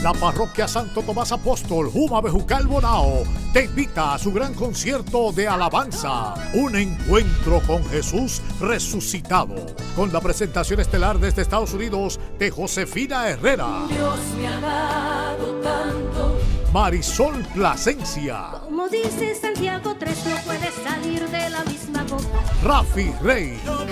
La parroquia Santo Tomás Apóstol, Juma Bejucal, Bonao, te invita a su gran concierto de alabanza, un encuentro con Jesús resucitado, con la presentación estelar desde Estados Unidos de Josefina Herrera. Dios me ha dado tanto. Marisol Plasencia. Como dice Santiago 3, no puedes salir de la misma boca. Rafi Rey. Yo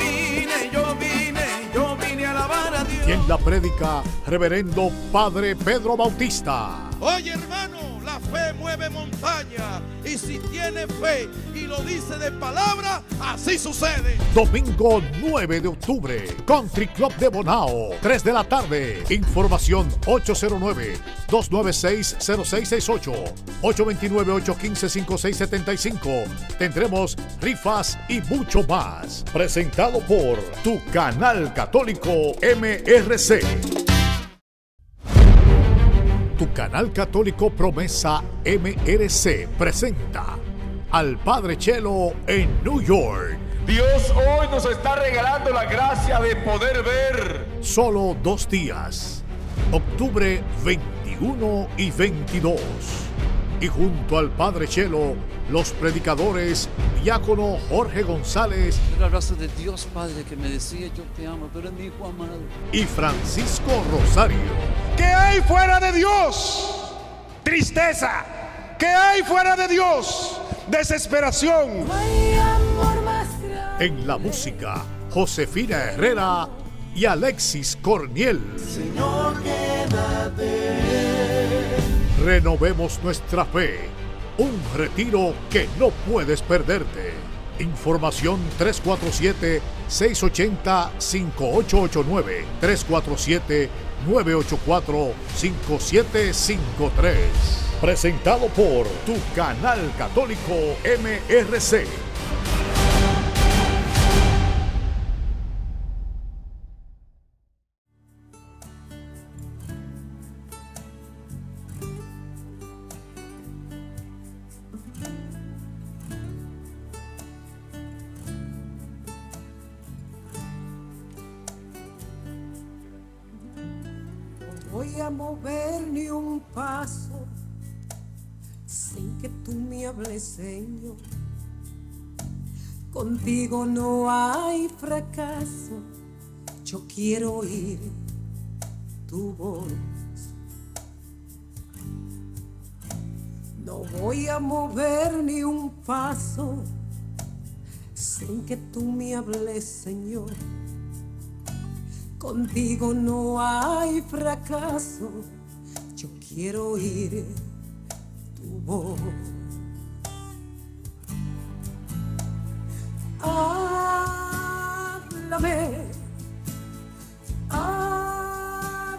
vine a alabar a Dios. Y en la prédica, Reverendo Padre Pedro Bautista. Oye, hermano, la fe mueve montaña. Y si tiene fe y lo dice de palabra, así sucede. Domingo 9 de octubre, Country Club de Bonao, 3 de la tarde. Información 809-296-0668, 829-815-5675. Tendremos rifas y mucho más. Presentado por tu canal católico MRC. Tu canal católico Promesa MRC presenta al Padre Chelo en New York. Dios hoy nos está regalando la gracia de poder ver. Solo 2 días, octubre 21 y 22. Y junto al Padre Chelo, los predicadores diácono Jorge González. El abrazo de Dios Padre que me decía yo te amo, pero mi hijo amado. Y Francisco Rosario. ¿Qué hay fuera de Dios? Tristeza. ¿Qué hay fuera de Dios? Desesperación. No hay amor más grande. En la música, Josefina Herrera y Alexis Corniel. Señor, quédate. Renovemos nuestra fe. Un retiro que no puedes perderte. Información 347-680-5889. 347-984-5753. Presentado por tu canal católico MRC. Voy a mover ni un paso sin que tú me hables, Señor. Contigo no hay fracaso. Yo quiero oír tu voz. No voy a mover ni un paso sin que tú me hables, Señor. Contigo no hay fracaso, yo quiero oír tu voz. Háblame, háblame,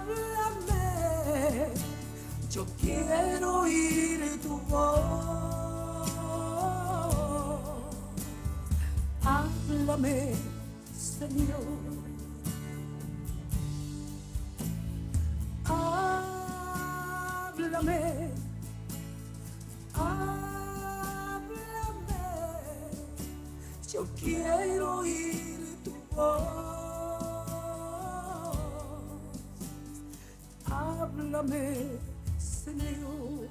yo quiero oír tu voz. Háblame, Señor. Háblame, háblame, yo quiero oír tu voz. Háblame, Señor.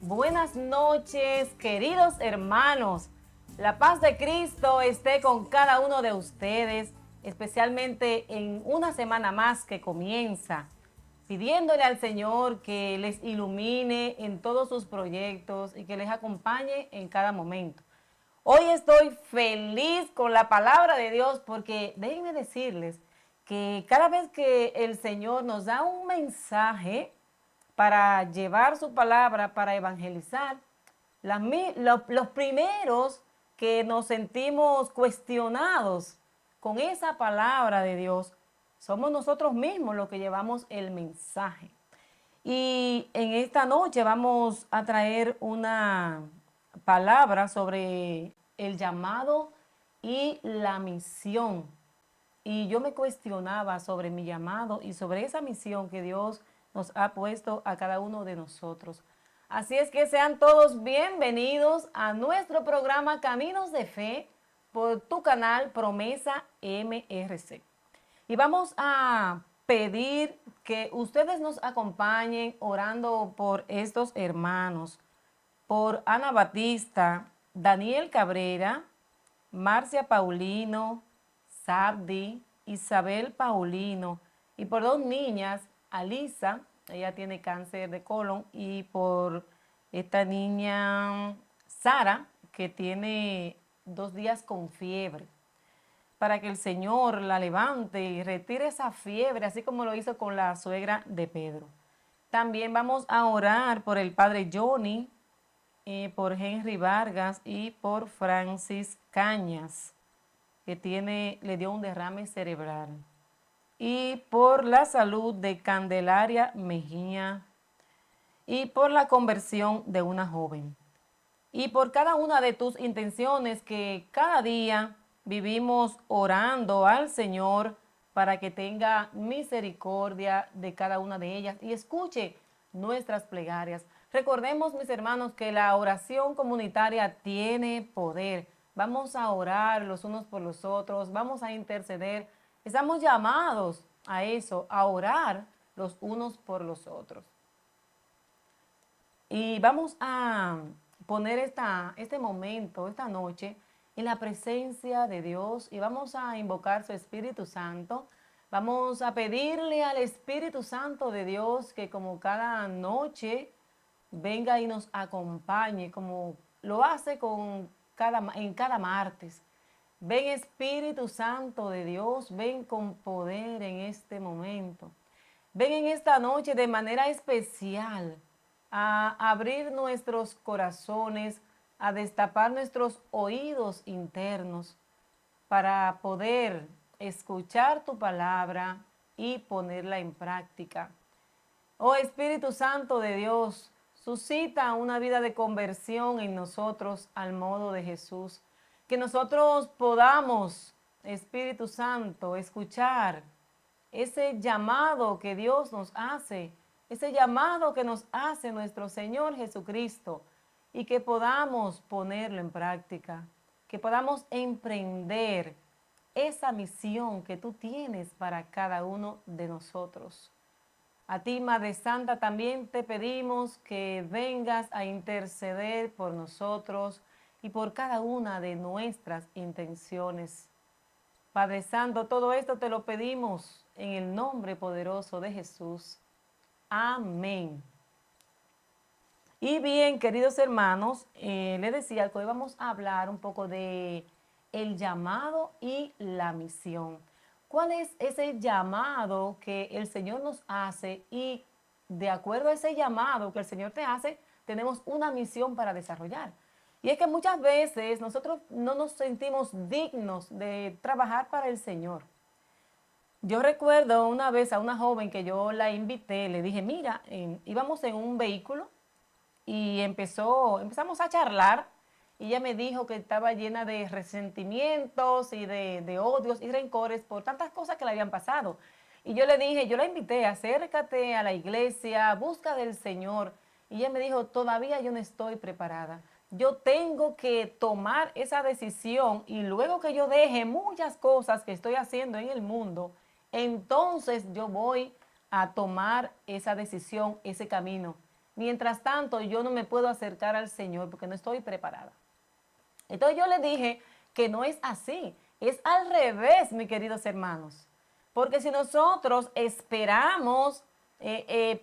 Buenas noches, queridos hermanos. La paz de Cristo esté con cada uno de ustedes, especialmente en una semana más que comienza, pidiéndole al Señor que les ilumine en todos sus proyectos y que les acompañe en cada momento. Hoy estoy feliz con la palabra de Dios porque déjenme decirles que cada vez que el Señor nos da un mensaje para llevar su palabra, para evangelizar, los primeros que nos sentimos cuestionados con esa palabra de Dios, somos nosotros mismos los que llevamos el mensaje. Y en esta noche vamos a traer una palabra sobre el llamado y la misión. Y yo me cuestionaba sobre mi llamado y sobre esa misión que Dios nos ha puesto a cada uno de nosotros. Así es que sean todos bienvenidos a nuestro programa Caminos de Fe, por tu canal Promesa MRC. Y vamos a pedir que ustedes nos acompañen orando por estos hermanos, por Ana Batista, Daniel Cabrera, Marcia Paulino, Sabdi, Isabel Paulino, y por 2 niñas, Alisa, ella tiene cáncer de colon, y por esta niña Sara, que tiene 2 días con fiebre, para que el Señor la levante y retire esa fiebre, así como lo hizo con la suegra de Pedro. También vamos a orar por el padre Johnny, por Henry Vargas y por Francis Cañas, que le dio un derrame cerebral. Y por la salud de Candelaria Mejía y por la conversión de una joven. Y por cada una de tus intenciones que cada día vivimos orando al Señor para que tenga misericordia de cada una de ellas y escuche nuestras plegarias. Recordemos, mis hermanos, que la oración comunitaria tiene poder. Vamos a orar los unos por los otros, vamos a interceder. Estamos llamados a eso, a orar los unos por los otros. Y vamos a poner este momento, esta noche, en la presencia de Dios y vamos a invocar su Espíritu Santo. Vamos a pedirle al Espíritu Santo de Dios que como cada noche venga y nos acompañe, como lo hace en cada martes. Ven Espíritu Santo de Dios, ven con poder en este momento. Ven en esta noche de manera especial a abrir nuestros corazones, a destapar nuestros oídos internos para poder escuchar tu palabra y ponerla en práctica. Oh Espíritu Santo de Dios, suscita una vida de conversión en nosotros al modo de Jesús. Que nosotros podamos, Espíritu Santo, escuchar ese llamado que Dios nos hace, ese llamado que nos hace nuestro Señor Jesucristo, y que podamos ponerlo en práctica, que podamos emprender esa misión que tú tienes para cada uno de nosotros. A ti, Madre Santa, también te pedimos que vengas a interceder por nosotros y por cada una de nuestras intenciones. Padre Santo, todo esto te lo pedimos en el nombre poderoso de Jesús. Amén. Y bien, queridos hermanos, les decía que hoy vamos a hablar un poco de el llamado y la misión. ¿Cuál es ese llamado que el Señor nos hace? Y de acuerdo a ese llamado que el Señor te hace, tenemos una misión para desarrollar. Y es que muchas veces nosotros no nos sentimos dignos de trabajar para el Señor. Yo recuerdo una vez a una joven que yo la invité, le dije, mira, íbamos en un vehículo y empezamos a charlar. Y ella me dijo que estaba llena de resentimientos y de odios y rencores por tantas cosas que le habían pasado. Y yo le dije, yo la invité, acércate a la iglesia, busca del Señor. Y ella me dijo, todavía yo no estoy preparada. Yo tengo que tomar esa decisión y luego que yo deje muchas cosas que estoy haciendo en el mundo, entonces yo voy a tomar esa decisión, ese camino. Mientras tanto, yo no me puedo acercar al Señor porque no estoy preparada. Entonces yo le dije que no es así, es al revés, mis queridos hermanos. Porque si nosotros esperamos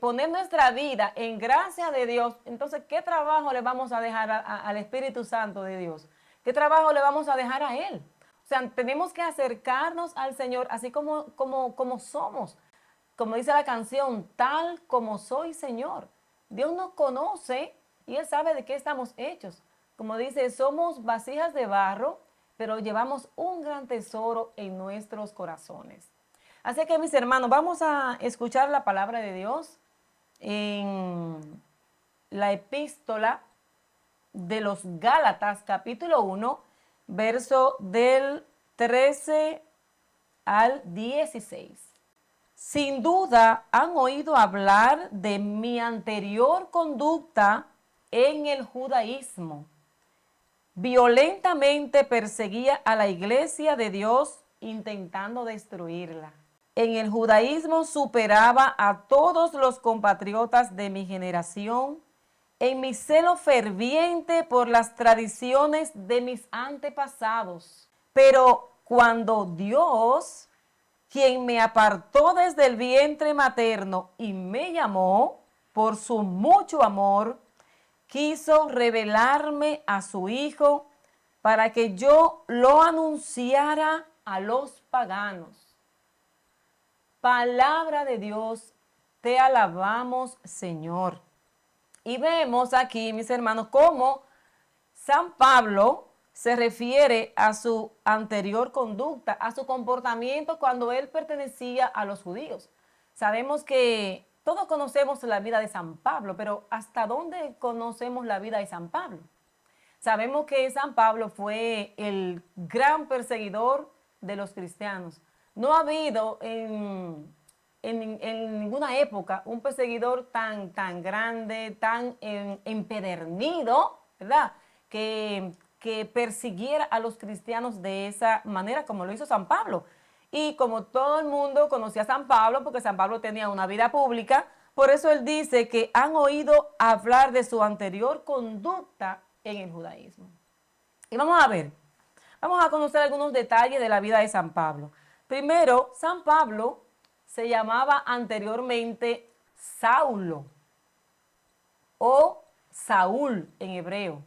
poner nuestra vida en gracia de Dios, entonces ¿qué trabajo le vamos a dejar al Espíritu Santo de Dios? ¿Qué trabajo le vamos a dejar a Él? O sea, tenemos que acercarnos al Señor así como somos. Como dice la canción, tal como soy, Señor. Dios nos conoce y Él sabe de qué estamos hechos. Como dice, somos vasijas de barro, pero llevamos un gran tesoro en nuestros corazones. Así que, mis hermanos, vamos a escuchar la palabra de Dios en la epístola de los Gálatas, capítulo 1, verso del 13 al 16. Sin duda han oído hablar de mi anterior conducta en el judaísmo. Violentamente perseguía a la iglesia de Dios intentando destruirla. en el judaísmo superaba a todos los compatriotas de mi generación en mi celo ferviente por las tradiciones de mis antepasados. Pero cuando Dios, quien me apartó desde el vientre materno y me llamó por su mucho amor, quiso revelarme a su Hijo para que yo lo anunciara a los paganos. Palabra de Dios, te alabamos, Señor. Y vemos aquí, mis hermanos, cómo San Pablo se refiere a su anterior conducta, a su comportamiento cuando él pertenecía a los judíos. Sabemos que todos conocemos la vida de San Pablo, pero ¿hasta dónde conocemos la vida de San Pablo? Sabemos que San Pablo fue el gran perseguidor de los cristianos. No ha habido en ninguna época un perseguidor tan grande, tan empedernido, ¿verdad? Que persiguiera a los cristianos de esa manera como lo hizo San Pablo. Y como todo el mundo conocía a San Pablo, porque San Pablo tenía una vida pública, por eso él dice que han oído hablar de su anterior conducta en el judaísmo. Y vamos a conocer algunos detalles de la vida de San Pablo. Primero, San Pablo se llamaba anteriormente Saulo o Saúl en hebreo.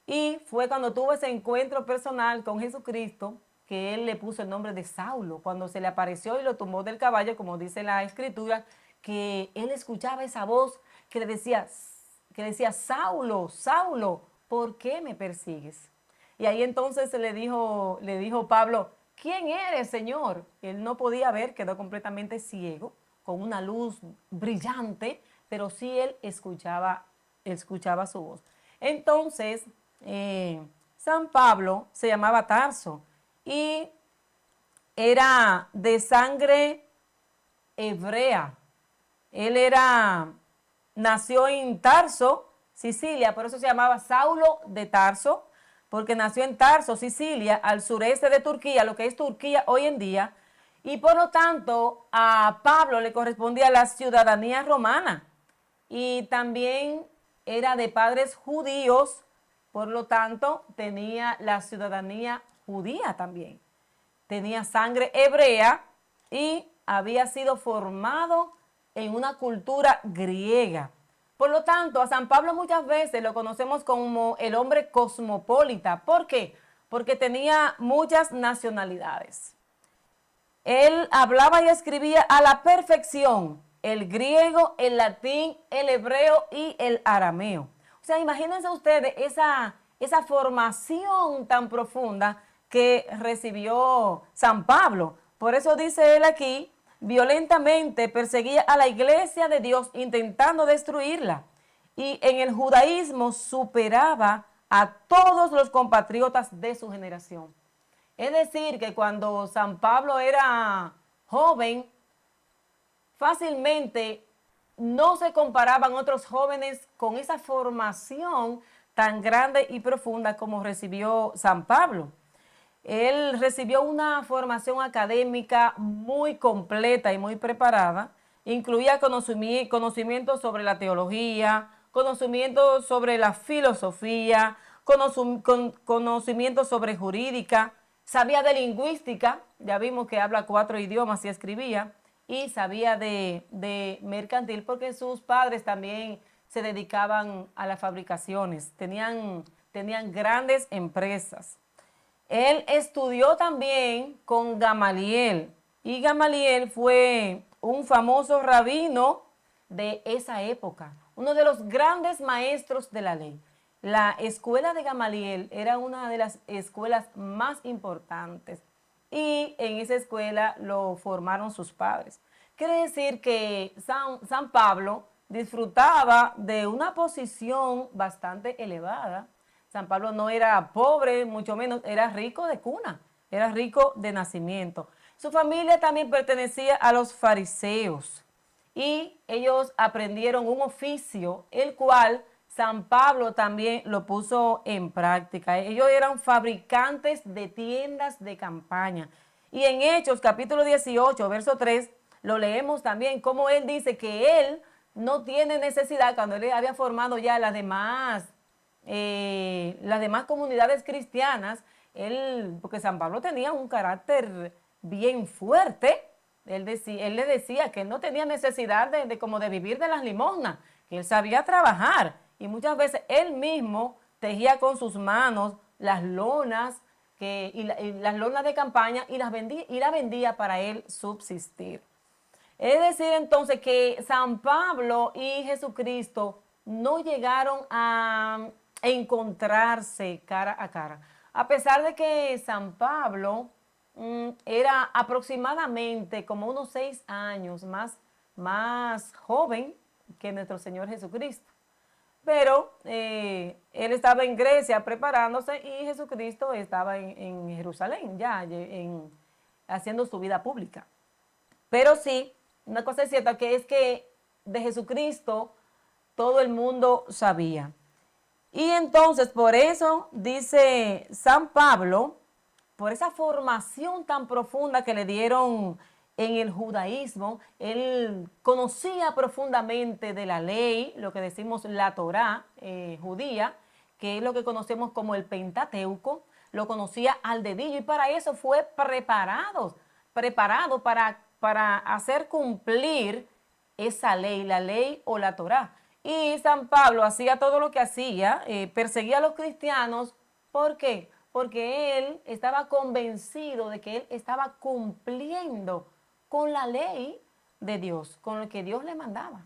Y fue cuando tuvo ese encuentro personal con Jesucristo que él le puso el nombre de Saulo. Cuando se le apareció y lo tumbó del caballo, como dice la Escritura, que él escuchaba esa voz que le decía, Saulo, Saulo, ¿por qué me persigues? Y ahí entonces le dijo Pablo, ¿quién eres, Señor? Él no podía ver, quedó completamente ciego, con una luz brillante, pero sí él escuchaba su voz. Entonces, San Pablo se llamaba Tarso y era de sangre hebrea. Él nació en Tarso, Sicilia, por eso se llamaba Saulo de Tarso, porque nació en Tarso, Sicilia, al sureste de Turquía, lo que es Turquía hoy en día, y por lo tanto a Pablo le correspondía la ciudadanía romana, y también era de padres judíos, por lo tanto tenía la ciudadanía judía también. Tenía sangre hebrea y había sido formado en una cultura griega. Por lo tanto, a San Pablo muchas veces lo conocemos como el hombre cosmopolita. ¿Por qué? Porque tenía muchas nacionalidades. Él hablaba y escribía a la perfección el griego, el latín, el hebreo y el arameo. O sea, imagínense ustedes esa formación tan profunda que recibió San Pablo. Por eso dice él aquí, violentamente perseguía a la iglesia de Dios intentando destruirla. Y en el judaísmo superaba a todos los compatriotas de su generación. Es decir, que cuando San Pablo era joven, fácilmente no se comparaban otros jóvenes con esa formación tan grande y profunda como recibió San Pablo. Él recibió una formación académica muy completa y muy preparada. Incluía conocimientos sobre la teología, conocimientos sobre la filosofía, conocimientos sobre jurídica, sabía de lingüística, ya vimos que habla 4 idiomas y escribía, y sabía de mercantil porque sus padres también se dedicaban a las fabricaciones, tenían grandes empresas. Él estudió también con Gamaliel, y Gamaliel fue un famoso rabino de esa época, uno de los grandes maestros de la ley. La escuela de Gamaliel era una de las escuelas más importantes y en esa escuela lo formaron sus padres. Quiere decir que San Pablo disfrutaba de una posición bastante elevada. San Pablo no era pobre, mucho menos, era rico de cuna, era rico de nacimiento. Su familia también pertenecía a los fariseos y ellos aprendieron un oficio, el cual San Pablo también lo puso en práctica. Ellos eran fabricantes de tiendas de campaña Y en Hechos capítulo 18, verso 3, lo leemos también, como él dice que él no tiene necesidad, cuando él había formado ya las demás comunidades cristianas, porque San Pablo tenía un carácter bien fuerte. Él le decía que él no tenía necesidad de vivir de las limosnas, que él sabía trabajar, y muchas veces él mismo tejía con sus manos las lonas, y las lonas de campaña, y las vendía para él subsistir. Es decir, entonces, que San Pablo y Jesucristo no llegaron a encontrarse cara a cara. A pesar de que San Pablo era aproximadamente como unos 6 años más joven que nuestro Señor Jesucristo. Pero él estaba en Grecia preparándose y Jesucristo estaba en Jerusalén ya haciendo su vida pública. Pero sí, una cosa es cierta, que es que de Jesucristo todo el mundo sabía. Y entonces por eso dice San Pablo, por esa formación tan profunda que le dieron en el judaísmo, él conocía profundamente de la ley, lo que decimos la Torá judía, que es lo que conocemos como el Pentateuco, lo conocía al dedillo y para eso fue preparado para hacer cumplir esa ley, la ley o la Torá. Y San Pablo hacía todo lo que hacía, perseguía a los cristianos. ¿Por qué? Porque él estaba convencido de que él estaba cumpliendo con la ley de Dios, con lo que Dios le mandaba.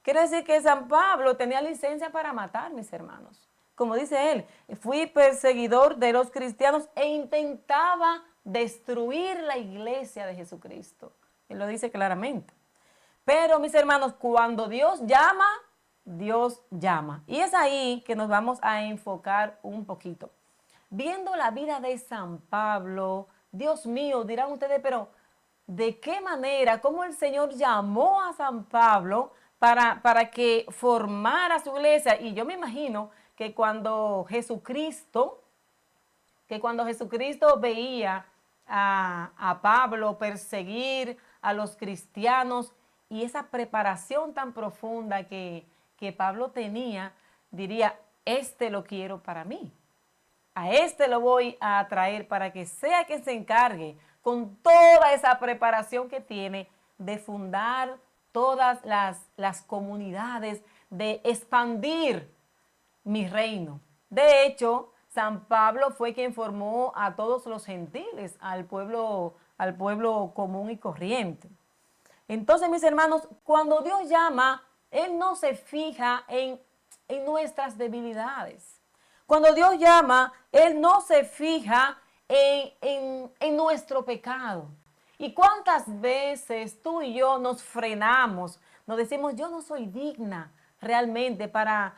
Quiere decir que San Pablo tenía licencia para matar, mis hermanos. Como dice él, fui perseguidor de los cristianos e intentaba destruir la iglesia de Jesucristo. Él lo dice claramente. Pero, mis hermanos, cuando Dios llama, Dios llama. Y es ahí que nos vamos a enfocar un poquito. Viendo la vida de San Pablo, Dios mío, dirán ustedes, pero ¿de qué manera, cómo el Señor llamó a San Pablo para que formara su iglesia? Y yo me imagino que cuando Jesucristo veía a Pablo perseguir a los cristianos y esa preparación tan profunda que Pablo tenía, diría, este lo quiero para mí. A este lo voy a traer para que sea quien se encargue con toda esa preparación que tiene de fundar todas las comunidades, de expandir mi reino. De hecho, San Pablo fue quien formó a todos los gentiles, al pueblo común y corriente. Entonces, mis hermanos, cuando Dios llama, Él no se fija en nuestras debilidades. Cuando Dios llama, Él no se fija en nuestro pecado. ¿Y cuántas veces tú y yo nos frenamos? Nos decimos, yo no soy digna realmente para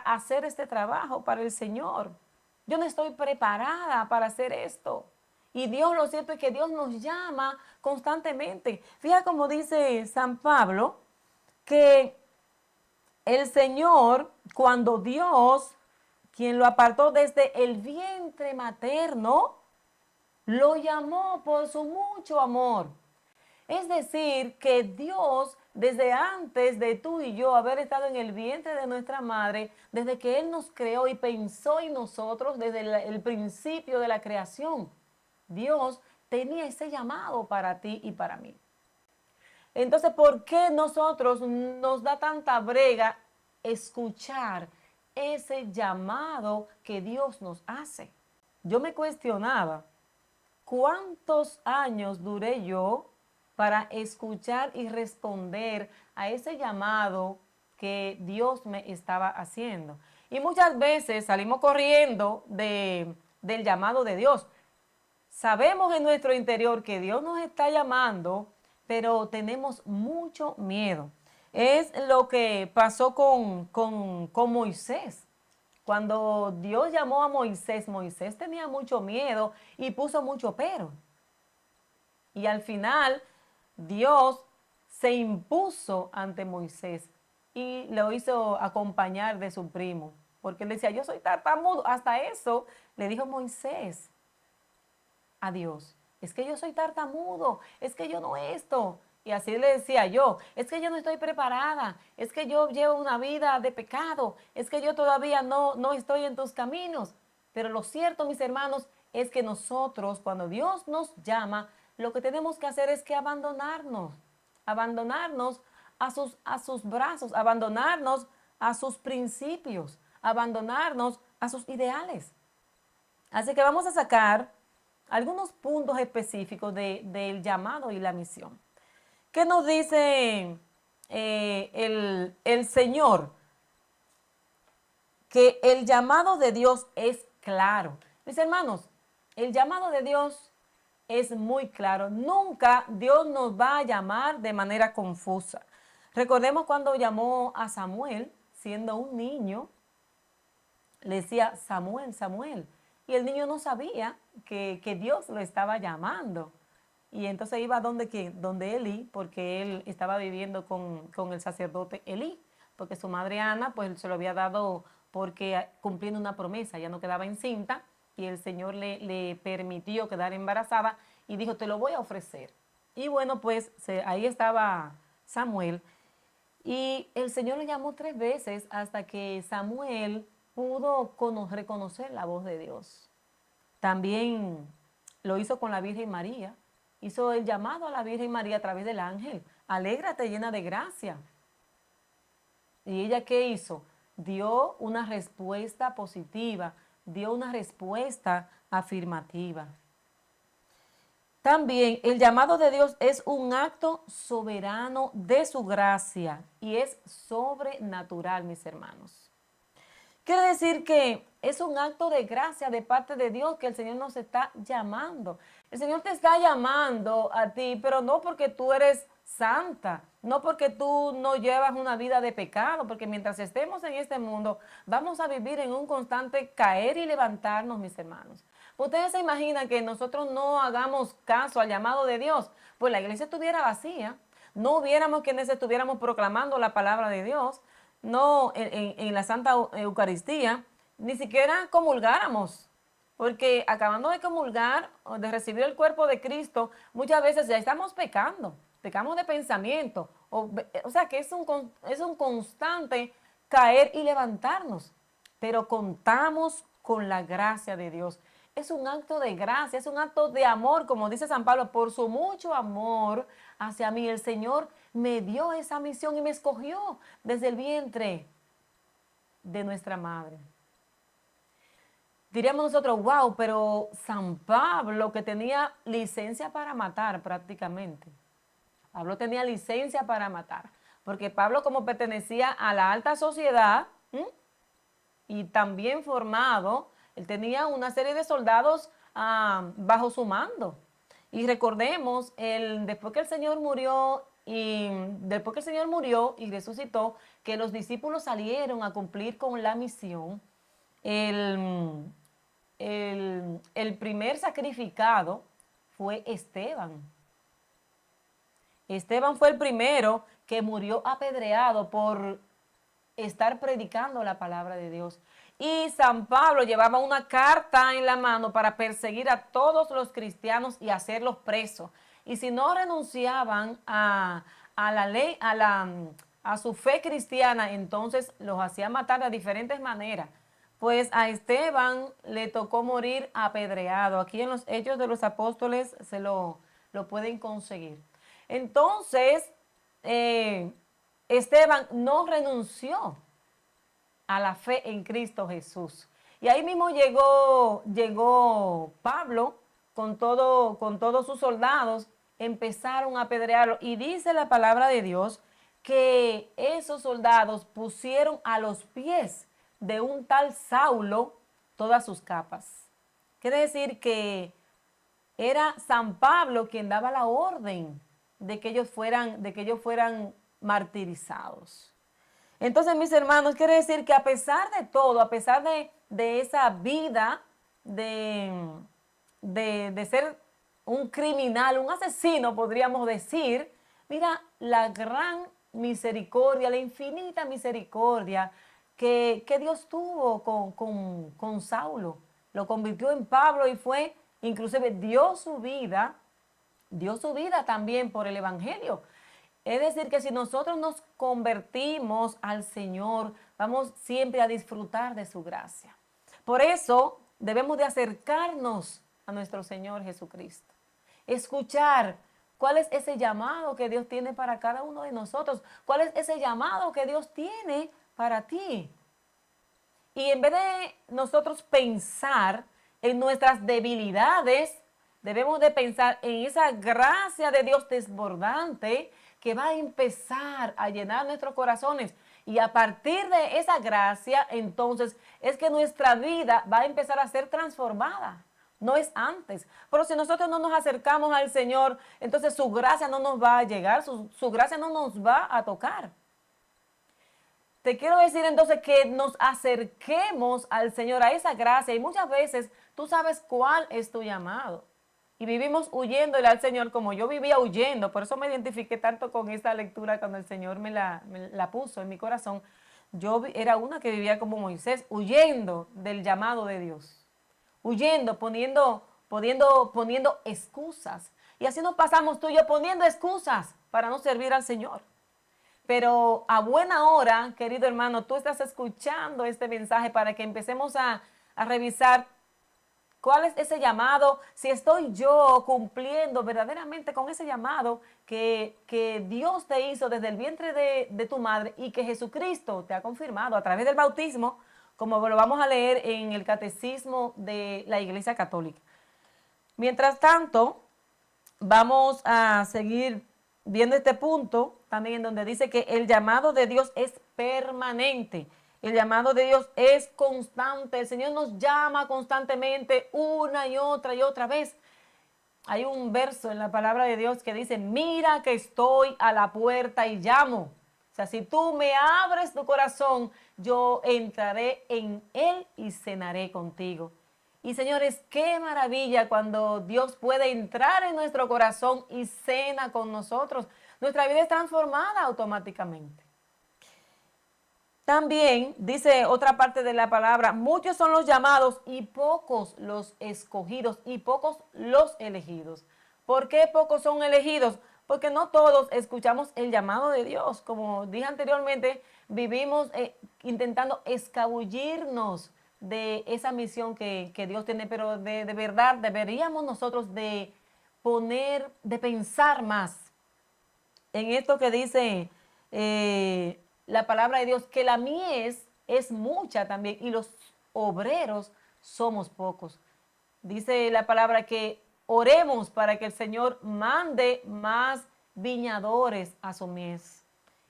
hacer este trabajo para el Señor. Yo no estoy preparada para hacer esto. Y Dios, lo cierto es que Dios nos llama constantemente. Fíjate cómo dice San Pablo, que el Señor, cuando Dios, quien lo apartó desde el vientre materno, lo llamó por su mucho amor. Es decir, que Dios, desde antes de tú y yo haber estado en el vientre de nuestra madre, desde que Él nos creó y pensó en nosotros, desde el principio de la creación, Dios tenía ese llamado para ti y para mí. Entonces, ¿por qué nosotros nos da tanta brega escuchar ese llamado que Dios nos hace? Yo me cuestionaba, ¿cuántos años duré yo para escuchar y responder a ese llamado que Dios me estaba haciendo? Y muchas veces salimos corriendo del llamado de Dios. Sabemos en nuestro interior que Dios nos está llamando, pero tenemos mucho miedo. Es lo que pasó con Moisés. Cuando Dios llamó a Moisés, Moisés tenía mucho miedo y puso mucho pero. Y al final, Dios se impuso ante Moisés y lo hizo acompañar de su primo. Porque él decía, yo soy tartamudo. Hasta eso le dijo Moisés a Dios, es que yo soy tartamudo, es que yo no esto. Y así le decía yo, es que yo no estoy preparada, es que yo llevo una vida de pecado, es que yo todavía no estoy en tus caminos. Pero lo cierto, mis hermanos, es que nosotros, cuando Dios nos llama, lo que tenemos que hacer es que abandonarnos a sus brazos, abandonarnos a sus principios, abandonarnos a sus ideales. Así que vamos a sacar algunos puntos específicos del llamado y la misión. ¿Qué nos dice el Señor? Que el llamado de Dios es claro. Mis hermanos, el llamado de Dios es muy claro. Nunca Dios nos va a llamar de manera confusa. Recordemos cuando llamó a Samuel, siendo un niño, le decía Samuel, Samuel. Y el niño no sabía que Dios lo estaba llamando. Y entonces iba donde Elí, porque él estaba viviendo con el sacerdote Elí, porque su madre Ana pues se lo había dado porque cumpliendo una promesa, ya no quedaba encinta, y el Señor le permitió quedar embarazada y dijo, te lo voy a ofrecer. Y bueno, pues ahí estaba Samuel, y el Señor le llamó 3 veces hasta que Samuel pudo reconocer la voz de Dios. También lo hizo con la Virgen María, hizo el llamado a la Virgen María a través del ángel, alégrate llena de gracia. ¿Y ella qué hizo? Dio una respuesta positiva, dio una respuesta afirmativa. También el llamado de Dios es un acto soberano de su gracia y es sobrenatural, mis hermanos. Quiere decir que es un acto de gracia de parte de Dios que el Señor nos está llamando. El Señor te está llamando a ti, pero no porque tú eres santa, no porque tú no llevas una vida de pecado, porque mientras estemos en este mundo vamos a vivir en un constante caer y levantarnos, mis hermanos. Ustedes se imaginan que nosotros no hagamos caso al llamado de Dios, pues la iglesia estuviera vacía, no hubiéramos quienes estuviéramos proclamando la palabra de Dios, no en la Santa Eucaristía, ni siquiera comulgáramos, porque acabando de comulgar o de recibir el cuerpo de Cristo, muchas veces ya estamos pecamos de pensamiento, o sea que es un constante caer y levantarnos, pero contamos con la gracia de Dios. Es un acto de gracia, es un acto de amor, como dice San Pablo, por su mucho amor hacia mí, el Señor me dio esa misión y me escogió desde el vientre de nuestra madre. Diríamos nosotros, wow, pero San Pablo, que tenía licencia para matar prácticamente. Pablo tenía licencia para matar, porque Pablo, como pertenecía a la alta sociedad y también formado, él tenía una serie de soldados bajo su mando. Y recordemos, después que el Señor murió y resucitó, que los discípulos salieron a cumplir con la misión, el primer sacrificado fue Esteban. Esteban fue el primero que murió apedreado por estar predicando la palabra de Dios. Y San Pablo llevaba una carta en la mano para perseguir a todos los cristianos y hacerlos presos. Y si no renunciaban a la ley, a su fe cristiana, entonces los hacía matar de diferentes maneras. Pues a Esteban le tocó morir apedreado. Aquí en los Hechos de los Apóstoles se lo pueden conseguir. Entonces, Esteban no renunció a la fe en Cristo Jesús. Y ahí mismo llegó Pablo con todos sus soldados, empezaron a apedrearlo. Y dice la palabra de Dios que esos soldados pusieron a los pies de un tal Saulo todas sus capas. Quiere decir que era San Pablo quien daba la orden de que ellos fueran martirizados. Entonces, mis hermanos, quiere decir que a pesar de todo, a pesar de esa vida de ser un criminal, un asesino, podríamos decir, mira la gran misericordia, la infinita misericordia que Dios tuvo con Saulo. Lo convirtió en Pablo y fue inclusive dio su vida también por el Evangelio. Es decir, que si nosotros nos convertimos al Señor, vamos siempre a disfrutar de su gracia. Por eso debemos de acercarnos a nuestro Señor Jesucristo. Escuchar cuál es ese llamado que Dios tiene para cada uno de nosotros. Cuál es ese llamado que Dios tiene para ti. Y en vez de nosotros pensar en nuestras debilidades, debemos de pensar en esa gracia de Dios desbordante que va a empezar a llenar nuestros corazones. Y a partir de esa gracia, entonces, es que nuestra vida va a empezar a ser transformada. No es antes. Pero si nosotros no nos acercamos al Señor, entonces su gracia no nos va a llegar, su gracia no nos va a tocar. Te quiero decir entonces que nos acerquemos al Señor, a esa gracia. Y muchas veces tú sabes cuál es tu llamado. Y vivimos huyéndole al Señor como yo vivía huyendo. Por eso me identifiqué tanto con esta lectura cuando el Señor me la puso en mi corazón. Yo era una que vivía como Moisés, huyendo del llamado de Dios. Huyendo, poniendo excusas. Y así nos pasamos tú y yo poniendo excusas para no servir al Señor. Pero a buena hora, querido hermano, tú estás escuchando este mensaje para que empecemos a revisar cuál es ese llamado, si estoy yo cumpliendo verdaderamente con ese llamado que Dios te hizo desde el vientre de tu madre y que Jesucristo te ha confirmado a través del bautismo, como lo vamos a leer en el Catecismo de la Iglesia Católica. Mientras tanto, vamos a seguir viendo este punto también en donde dice que el llamado de Dios es permanente. El llamado de Dios es constante. El Señor nos llama constantemente una y otra vez. Hay un verso en la palabra de Dios que dice, mira que estoy a la puerta y llamo. O sea, si tú me abres tu corazón, yo entraré en él y cenaré contigo. Y señores, qué maravilla cuando Dios puede entrar en nuestro corazón y cena con nosotros. Nuestra vida es transformada automáticamente. También dice otra parte de la palabra, muchos son los llamados y pocos los escogidos y pocos los elegidos. ¿Por qué pocos son elegidos? Porque no todos escuchamos el llamado de Dios. Como dije anteriormente, vivimos intentando escabullirnos de esa misión que Dios tiene, pero de verdad deberíamos nosotros de pensar más en esto que dice la palabra de Dios, que la mies es mucha también y los obreros somos pocos. Dice la palabra que oremos para que el Señor mande más viñadores a su mies.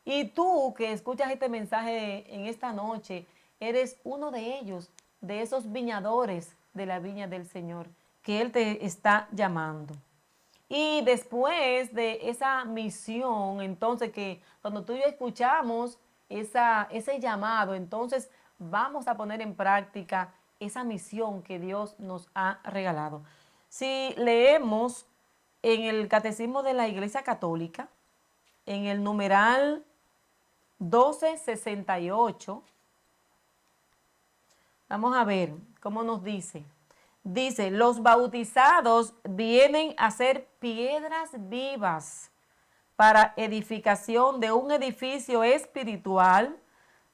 Y tú que escuchas este mensaje en esta noche, eres uno de ellos, de esos viñadores de la viña del Señor, que Él te está llamando. Y después de esa misión, entonces que cuando tú y yo escuchamos ese llamado, entonces vamos a poner en práctica esa misión que Dios nos ha regalado. Si leemos en el Catecismo de la Iglesia Católica, en el numeral 1268, vamos a ver cómo nos dice. Dice, los bautizados vienen a ser piedras vivas para edificación de un edificio espiritual,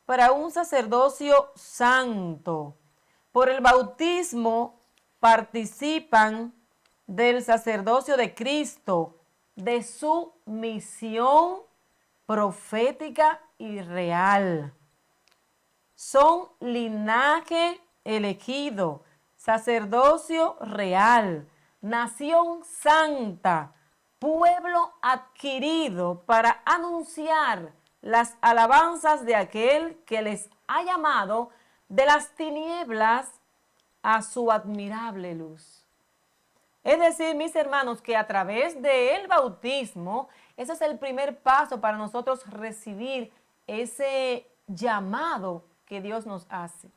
para un sacerdocio santo. Por el bautismo participan del sacerdocio de Cristo, de su misión profética y real. Son linaje elegido, sacerdocio real, nación santa, pueblo adquirido para anunciar las alabanzas de aquel que les ha llamado de las tinieblas a su admirable luz. Es decir, mis hermanos, que a través del bautismo, ese es el primer paso para nosotros recibir ese llamado que Dios nos hace.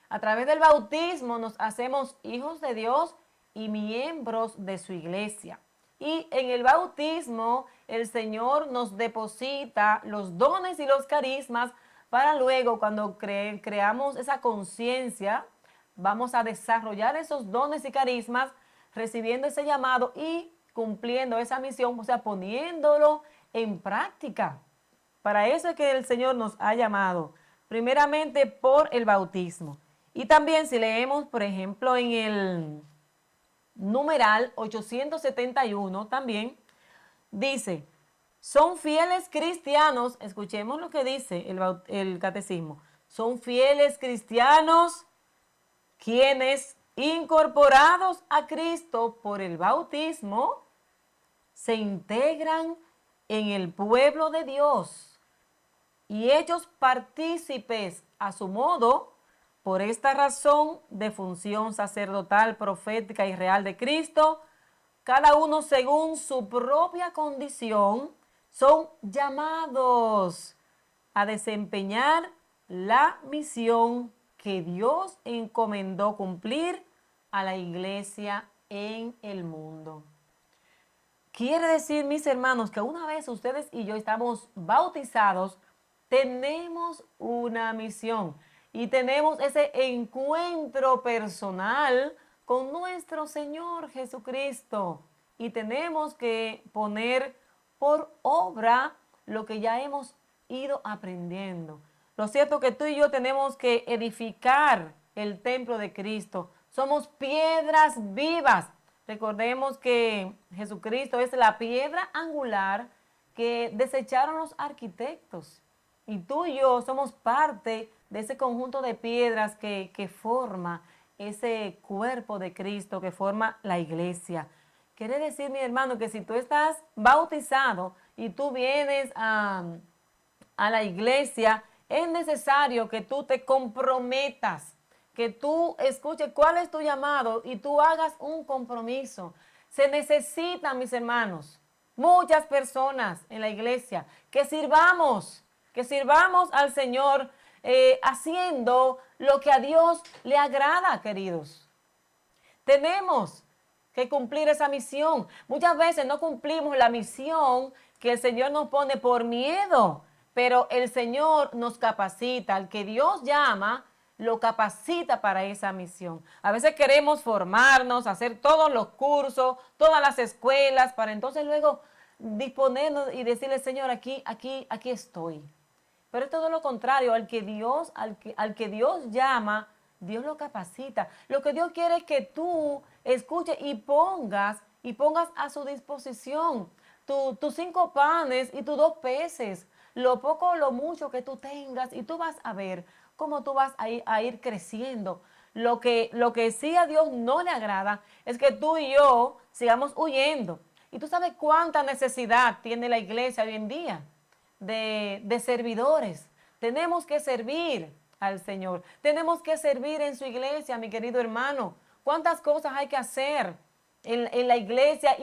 A través del bautismo nos hacemos hijos de Dios y miembros de su iglesia. Y en el bautismo el Señor nos deposita los dones y los carismas para luego, cuando creamos esa conciencia, vamos a desarrollar esos dones y carismas recibiendo ese llamado y cumpliendo esa misión, o sea, poniéndolo en práctica. Para eso es que el Señor nos ha llamado, primeramente por el bautismo. Y también si leemos, por ejemplo, en el numeral 871 también, dice, son fieles cristianos, escuchemos lo que dice el catecismo, son fieles cristianos quienes, incorporados a Cristo por el bautismo, se integran en el pueblo de Dios y hechos partícipes a su modo, por esta razón de función sacerdotal, profética y real de Cristo, cada uno según su propia condición, son llamados a desempeñar la misión que Dios encomendó cumplir a la iglesia en el mundo. Quiere decir, mis hermanos, que una vez ustedes y yo estamos bautizados, tenemos una misión y tenemos ese encuentro personal con nuestro Señor Jesucristo. Y tenemos que poner por obra lo que ya hemos ido aprendiendo. Lo cierto es que tú y yo tenemos que edificar el templo de Cristo. Somos piedras vivas. Recordemos que Jesucristo es la piedra angular que desecharon los arquitectos. Y tú y yo somos parte de ese conjunto de piedras que forma ese cuerpo de Cristo, que forma la iglesia. Quiere decir, mi hermano, que si tú estás bautizado y tú vienes a la iglesia, es necesario que tú te comprometas, que tú escuches cuál es tu llamado y tú hagas un compromiso. Se necesitan, mis hermanos, muchas personas en la iglesia que sirvamos al Señor haciendo lo que a Dios le agrada, queridos. Tenemos que cumplir esa misión. Muchas veces no cumplimos la misión que el Señor nos pone por miedo, pero el Señor nos capacita. Al que Dios llama, lo capacita para esa misión. A veces queremos formarnos, hacer todos los cursos, todas las escuelas, para entonces luego disponernos y decirle, Señor, aquí estoy. Pero es todo lo contrario, al que Dios llama, Dios lo capacita. Lo que Dios quiere es que tú escuches y pongas a su disposición tus 5 panes y tus 2 peces, lo poco o lo mucho que tú tengas, y tú vas a ver cómo tú vas a ir creciendo. Lo que sí a Dios no le agrada es que tú y yo sigamos huyendo. Y tú sabes cuánta necesidad tiene la iglesia hoy en día de servidores. Tenemos que servir al Señor. Tenemos que servir en su iglesia, mi querido hermano. ¿Cuántas cosas hay que hacer en la iglesia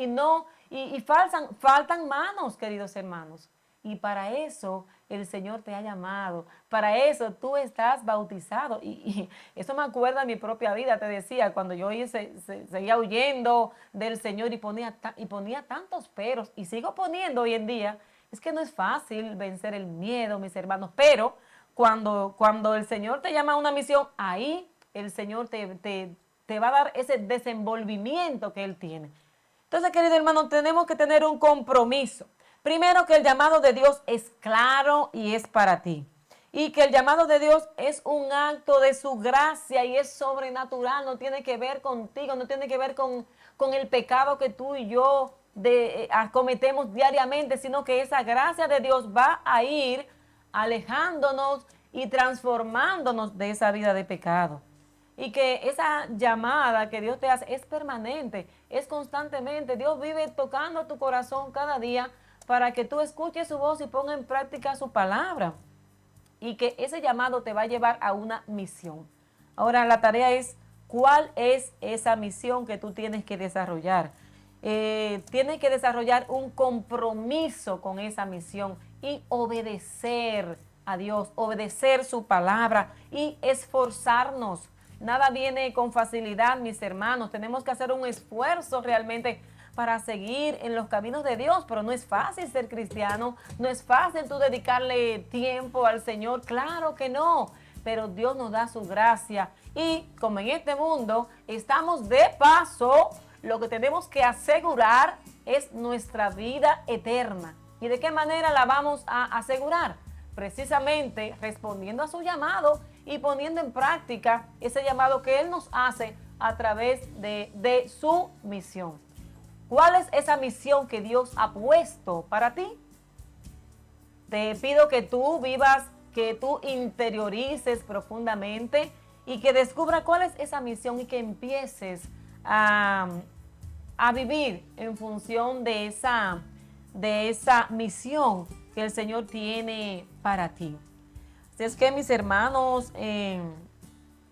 y faltan manos, queridos hermanos? Y para eso el Señor te ha llamado. Para eso tú estás bautizado. Y eso me acuerda de mi propia vida. Te decía, cuando yo seguía huyendo del Señor y ponía tantos peros, y sigo poniendo hoy en día. Es que no es fácil vencer el miedo, mis hermanos. Pero cuando el Señor te llama a una misión, ahí el Señor te va a dar ese desenvolvimiento que Él tiene. Entonces, querido hermano, tenemos que tener un compromiso. Primero, que el llamado de Dios es claro y es para ti. Y que el llamado de Dios es un acto de su gracia y es sobrenatural. No tiene que ver contigo, no tiene que ver con el pecado que tú y yo acometemos diariamente, sino que esa gracia de Dios va a ir alejándonos y transformándonos de esa vida de pecado. Y que esa llamada que Dios te hace es permanente, es constantemente. Dios vive tocando tu corazón cada día para que tú escuches su voz y ponga en práctica su palabra. Y que ese llamado te va a llevar a una misión. Ahora la tarea es, ¿cuál es esa misión que tú tienes que desarrollar? Tienes que desarrollar un compromiso con esa misión y obedecer a Dios, obedecer su palabra y esforzarnos. Nada viene con facilidad, mis hermanos. Tenemos que hacer un esfuerzo realmente para seguir en los caminos de Dios, pero no es fácil ser cristiano, no es fácil tú dedicarle tiempo al Señor, claro que no, pero Dios nos da su gracia y como en este mundo estamos de paso, lo que tenemos que asegurar es nuestra vida eterna. ¿Y de qué manera la vamos a asegurar? Precisamente respondiendo a su llamado y poniendo en práctica ese llamado que Él nos hace a través de su misión. ¿Cuál es esa misión que Dios ha puesto para ti? Te pido que tú vivas, que tú interiorices profundamente y que descubra cuál es esa misión y que empieces a vivir en función de esa misión que el Señor tiene para ti. Así es que, mis hermanos,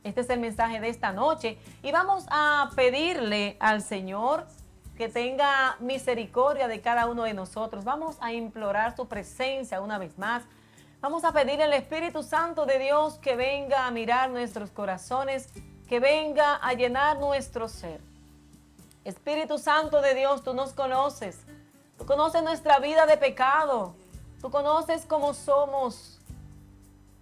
este es el mensaje de esta noche y vamos a pedirle al Señor que tenga misericordia de cada uno de nosotros. Vamos a implorar su presencia una vez más. Vamos a pedirle al Espíritu Santo de Dios que venga a mirar nuestros corazones, que venga a llenar nuestro ser. Espíritu Santo de Dios, tú nos conoces. Tú conoces nuestra vida de pecado. Tú conoces cómo somos.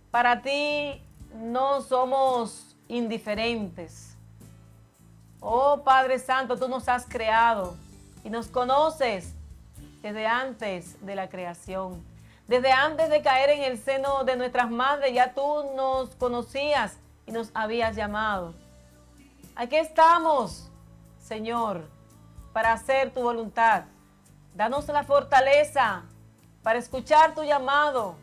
Para ti no somos indiferentes. Oh Padre Santo, tú nos has creado y nos conoces desde antes de la creación. Desde antes de caer en el seno de nuestras madres, ya tú nos conocías y nos habías llamado. Aquí estamos, Señor, para hacer tu voluntad. Danos la fortaleza para escuchar tu llamado,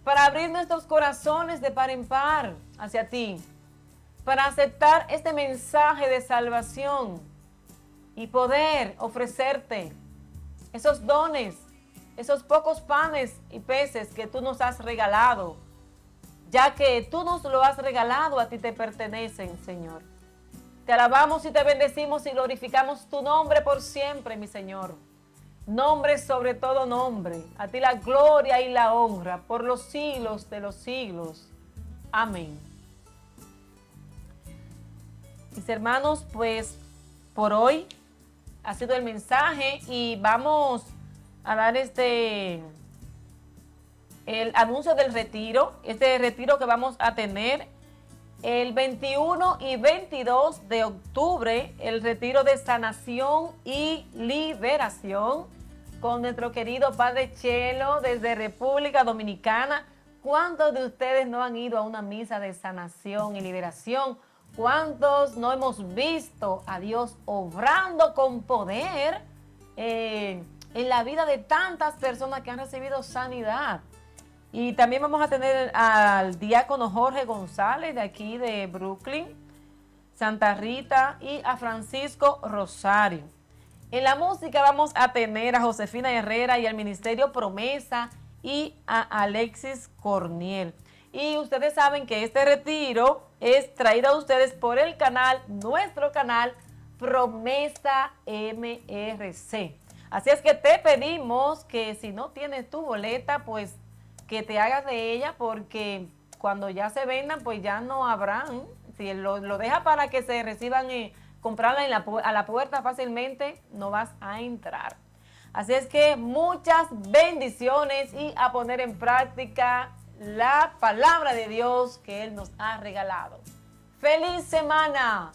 para abrir nuestros corazones de par en par hacia ti, para aceptar este mensaje de salvación y poder ofrecerte esos dones, esos pocos panes y peces que tú nos has regalado, ya que tú nos lo has regalado, a ti te pertenecen, Señor. Te alabamos y te bendecimos y glorificamos tu nombre por siempre, mi Señor. Nombre sobre todo nombre. A ti la gloria y la honra por los siglos de los siglos. Amén. Mis hermanos, pues por hoy ha sido el mensaje y vamos a dar el anuncio del retiro. Este retiro que vamos a tener el 21 y 22 de octubre, el retiro de sanación y liberación con nuestro querido Padre Chelo desde República Dominicana. ¿Cuántos de ustedes no han ido a una misa de sanación y liberación? ¿Cuántos no hemos visto a Dios obrando con poder en la vida de tantas personas que han recibido sanidad? Y también vamos a tener al diácono Jorge González de aquí de Brooklyn, Santa Rita, y a Francisco Rosario. En la música vamos a tener a Josefina Herrera y al Ministerio Promesa y a Alexis Corniel. Y ustedes saben que este retiro es traído a ustedes por el canal, nuestro canal Promesa MRC. Así es que te pedimos que si no tienes tu boleta, pues que te hagas de ella, porque cuando ya se vendan, pues ya no habrán. Si lo deja para que se reciban, comprarla a la puerta fácilmente, no vas a entrar. Así es que muchas bendiciones y a poner en práctica la palabra de Dios que Él nos ha regalado. ¡Feliz semana!